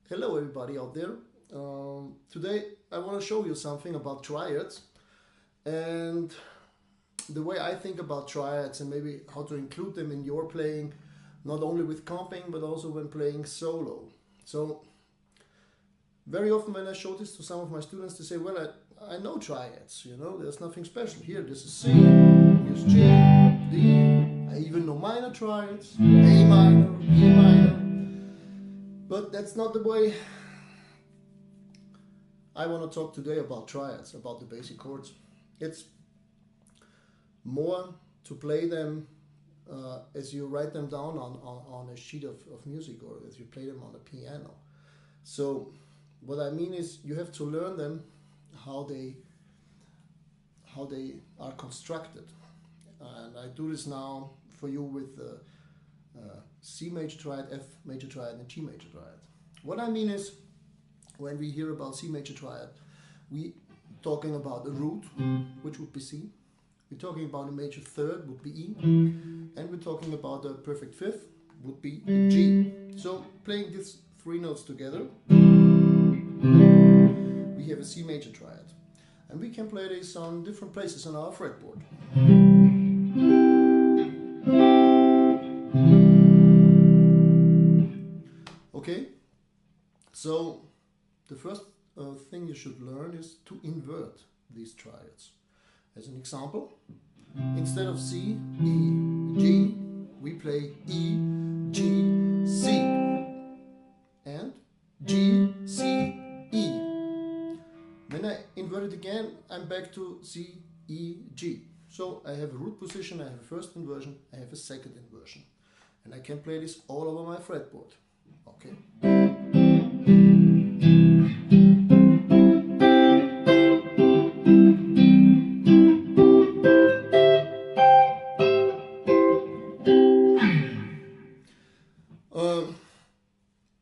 Hello everybody out there. Today I want to show you something about triads and the way I think about triads and maybe how to include them in your playing, not only with comping but also when playing solo. So very often when I show this to some of my students, they say, well, I know triads, there's nothing special. Here, this is C, here's G, D, I even know minor triads, A minor, E minor. But that's not the way I want to talk today about triads, about the basic chords. It's more to play them as you write them down on a sheet of music or as you play them on a piano. So what I mean is you have to learn them how they are constructed. And I do this now for you with C major triad, F major triad and G major triad. What I mean is when we hear about C major triad, we talking about a root, which would be C. We're talking about a major third, would be E. And we're talking about a perfect fifth, would be G. So playing these three notes together, we have a C major triad. And we can play this on different places on our fretboard. Okay, so the first thing you should learn is to invert these triads. As an example, instead of C, E, G, we play E, G, C, and G, C, E. When I invert it again, I'm back to C, E, G. So I have a root position, I have a first inversion, I have a second inversion. And I can play this all over my fretboard. Okay.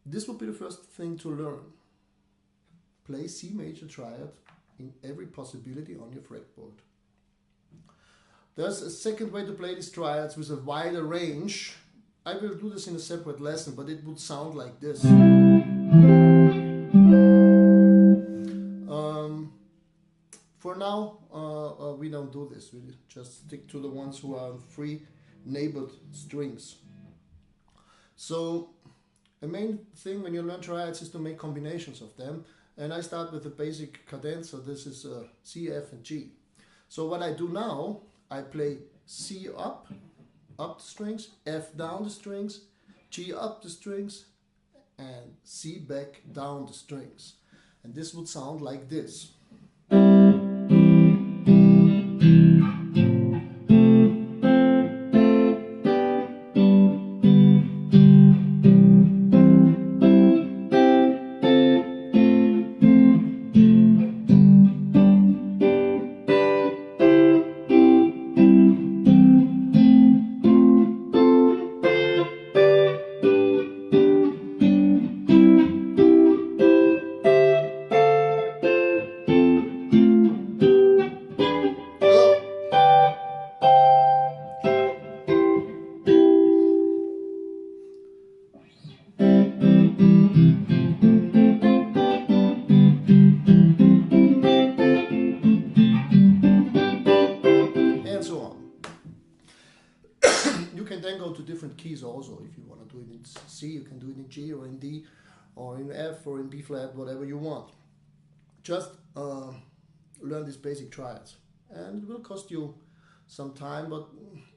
This would be the first thing to learn. Play C major triad in every possibility on your fretboard. There's a second way to play these triads with a wider range. I will do this in a separate lesson, but it would sound like this. For now, we don't do this. We just stick to the ones who are free neighbored strings. So the main thing when you learn triads is to make combinations of them. And I start with the basic cadenza. This is C, F, and G. So what I do now, I play C up the strings, F down the strings, G up the strings, and C back down the strings. And this would sound like this. Then go to different keys also. If you want to do it in C, you can do it in G or in D or in F or in B flat, whatever you want. Just learn these basic triads, and it will cost you some time, but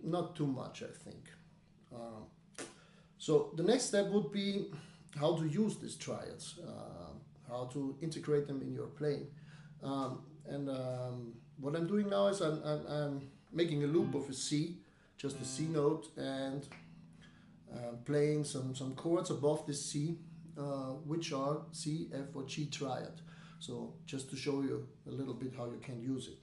not too much, I think. So the next step would be how to use these triads, how to integrate them in your playing. What I'm doing now is I'm making a loop of a C, just a C note, and playing some chords above this C, which are C, F, or G triad. So just to show you a little bit how you can use it.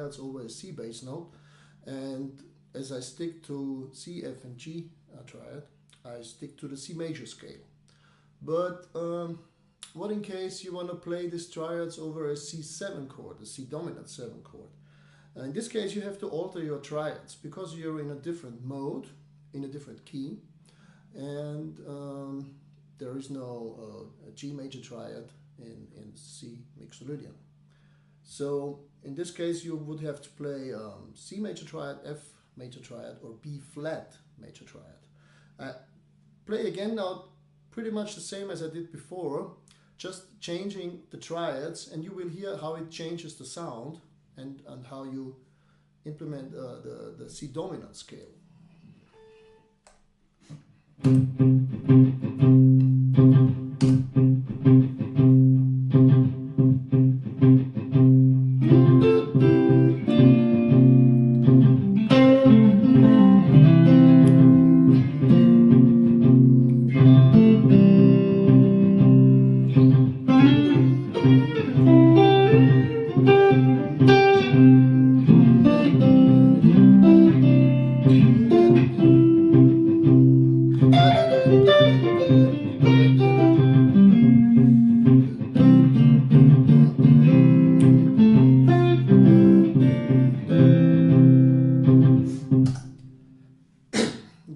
triads over a C bass note, and as I stick to C, F, and G triad, I stick to the C major scale. But what in case you want to play these triads over a C7 chord, a C dominant 7 chord? In this case, you have to alter your triads because you're in a different mode, in a different key, and there is no G major triad in C mixolydian. So in this case, you would have to play C major triad, F major triad, or B flat major triad. Play again now pretty much the same as I did before, just changing the triads, and you will hear how it changes the sound and how you implement the C dominant scale.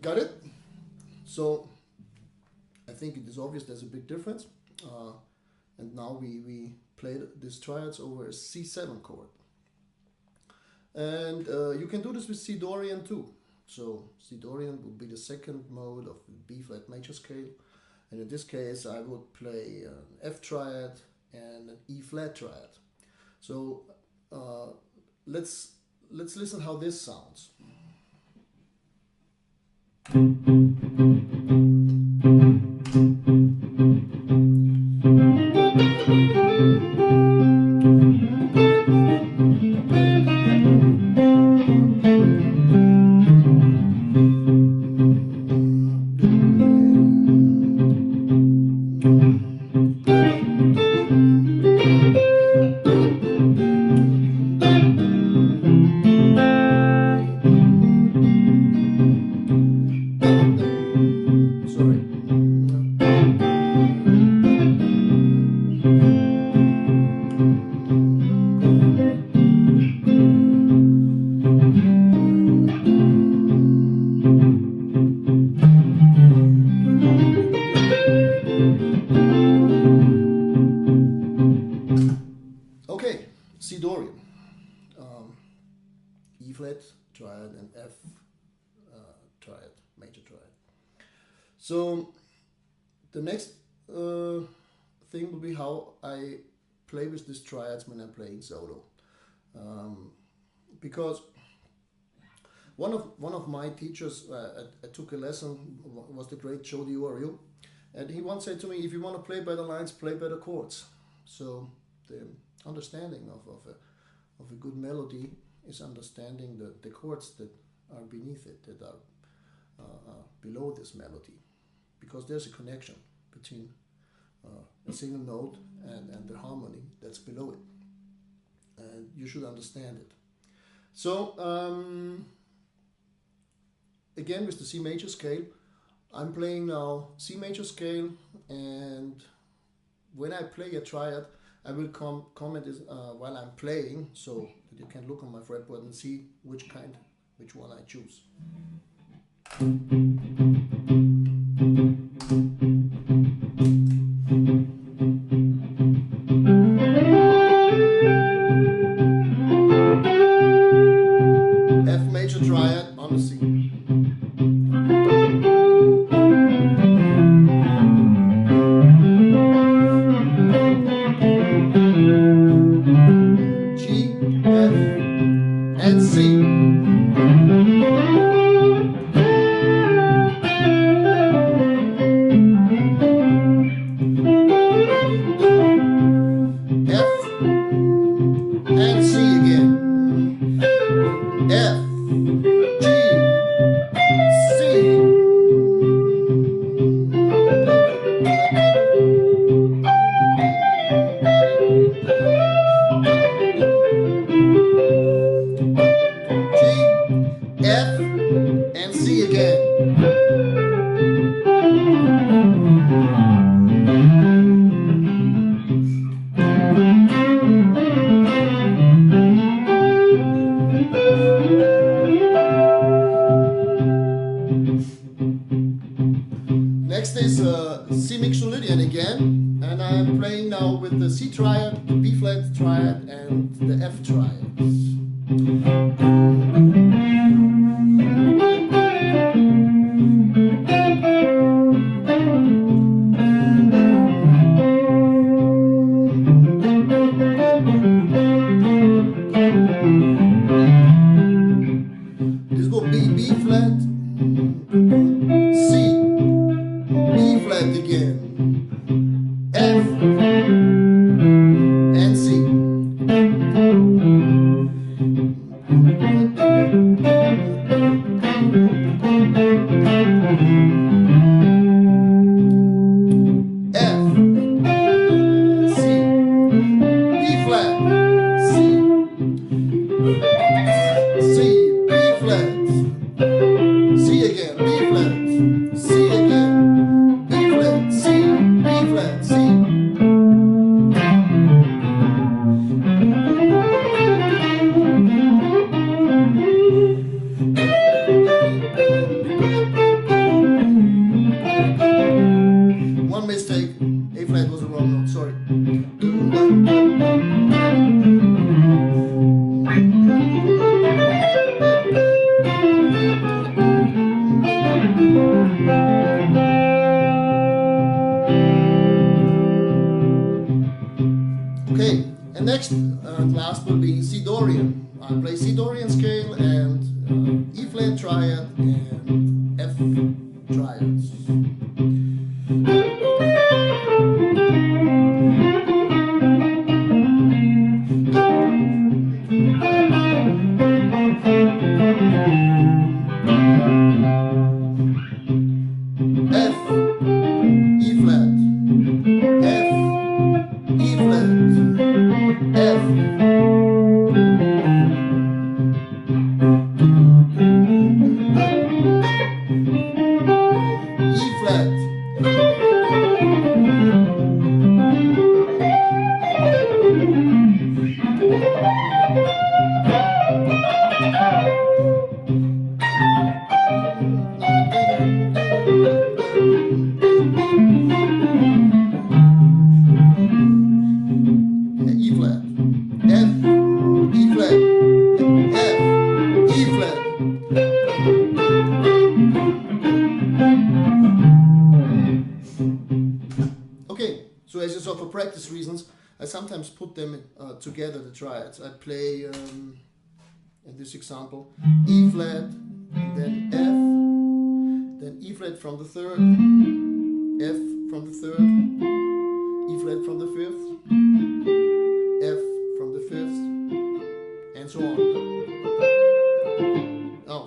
Got it? So I think it is obvious there's a big difference. And now we played these triads over a C7 chord. And you can do this with C Dorian too. So C Dorian would be the second mode of the B flat major scale. And in this case I would play an F triad and an E flat triad. So let's listen how this sounds. Okay, C Dorian, E flat triad and F triad, major triad. So the next thing will be how I play with these triads when I'm playing solo, because one of my teachers, I took a lesson, was the great Joe Diorio, and he once said to me, if you want to play better lines, play better chords. So the understanding of a good melody is understanding the chords that are beneath it, that are below this melody, because there's a connection between a single note and the harmony that's below it, and you should understand it. So again with the C major scale, I'm playing now C major scale, and when I play a triad, I will comment this while I'm playing, so that you can look on my fretboard and see which one I choose. F major triad on the C. again, and I'm playing now with the C triad, the B flat triad, and the F triads. This go B, B flat, C, B flat again, F, and C. F, C, B flat, C, C, B flat, C again, B flat, C again, B flat, C, B flat, C. One mistake, A flat was the wrong note, sorry. Okay, and next class will be C Dorian. I play C Dorian scale and E flat triad and F triads. F, E flat, F, E flat, F. E flat. E flat, F, E flat, F, E flat. Okay, so as you saw, for practice reasons, I sometimes put them together, the triads. I play, in this example, E flat, then F, then E flat from the third, F from the third, E flat from the fifth, F from the fifth, and so on. Oh,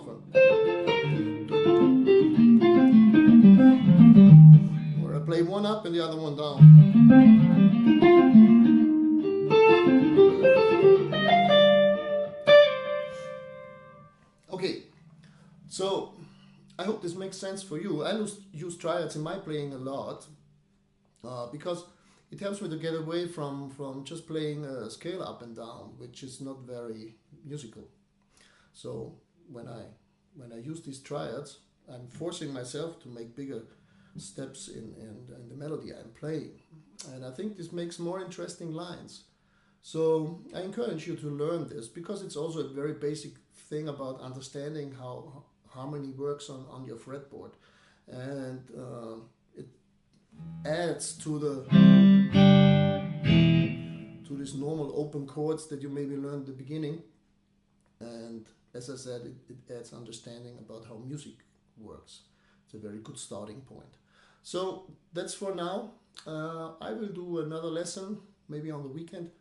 or I play one up and the other one down. Okay, so I hope this makes sense for you. I use triads in my playing a lot because it helps me to get away from just playing a scale up and down, which is not very musical. So when I use these triads, I'm forcing myself to make bigger steps in the melody I'm playing. And I think this makes more interesting lines. So I encourage you to learn this because it's also a very basic thing about understanding how harmony works on your fretboard. And it adds to this normal open chords that you maybe learned at the beginning. And as I said, it adds understanding about how music works. It's a very good starting point. So that's for now. I will do another lesson, maybe on the weekend,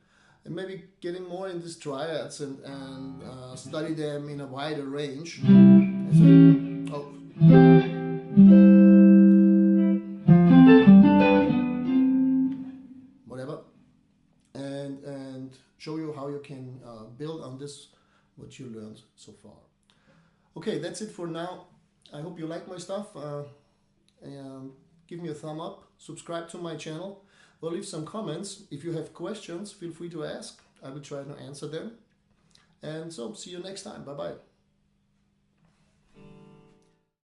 and maybe getting more in these triads and study them in a wider range. Whatever. And show you how you can build on this, what you learned so far. Okay, that's it for now. I hope you like my stuff. Give me a thumb up, subscribe to my channel, or leave some comments. If you have questions, feel free to ask. I will try to answer them. And so, see you next time. Bye-bye.